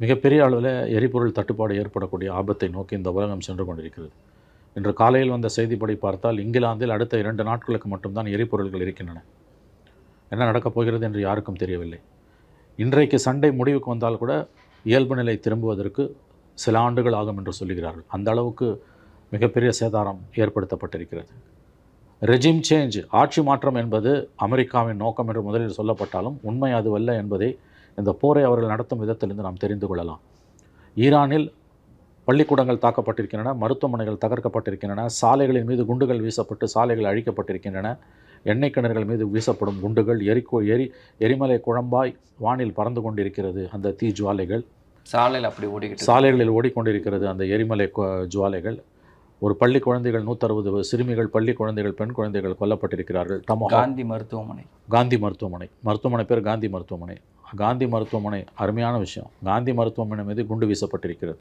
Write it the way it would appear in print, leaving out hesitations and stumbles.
மிகப்பெரிய அளவில் எரிபொருள் தட்டுப்பாடு ஏற்படக்கூடிய ஆபத்தை நோக்கி இந்த உலகம் சென்று கொண்டிருக்கிறது. இன்று காலையில் வந்த செய்திப்படி பார்த்தால் இங்கிலாந்தில் அடுத்த 2 நாட்களுக்கு மட்டும்தான் எரிபொருள்கள் இருக்கின்றன. என்ன நடக்கப் போகிறது என்று யாருக்கும் தெரியவில்லை. இன்றைக்கு சண்டை முடிவுக்கு வந்தால் கூட இயல்பு நிலை திரும்புவதற்கு சில ஆண்டுகள் ஆகும் என்று சொல்லுகிறார்கள். அந்த அளவுக்கு மிகப்பெரிய சேதாரம் ஏற்படுத்தப்பட்டிருக்கிறது. ரெஜிம் சேஞ்ச், ஆட்சி மாற்றம் என்பது அமெரிக்காவின் நோக்கம் என்று முதலில் சொல்லப்பட்டாலும் உண்மை அதுவல்ல என்பதை இந்த போரை அவர்கள் நடத்தும் விதத்திலிருந்து நாம் தெரிந்து கொள்ளலாம். ஈரானில் பள்ளிக்கூடங்கள் தாக்கப்பட்டிருக்கின்றன, மருத்துவமனைகள் தகர்க்கப்பட்டிருக்கின்றன, சாலைகளின் மீது குண்டுகள் வீசப்பட்டு சாலைகள் அழிக்கப்பட்டிருக்கின்றன, எண்ணெய் கிணறுகள் மீது வீசப்படும் குண்டுகள் எரிமலை குழம்பாய் வானில் பறந்து கொண்டிருக்கிறது. அந்த தீ ஜுவாலைகள் சாலைகளில் ஓடிக்கொண்டிருக்கிறது. அந்த எரிமலை ஜுவாலைகள். ஒரு பள்ளி குழந்தைகள் 160 சிறுமிகள், பள்ளி குழந்தைகள், பெண் குழந்தைகள் கொல்லப்பட்டிருக்கிறார்கள். காந்தி மருத்துவமனை பேர் காந்தி மருத்துவமனை. காந்தி மருத்துவமனை அருமையான விஷயம். காந்தி மருத்துவமனை மீது குண்டு வீசப்பட்டிருக்கிறது.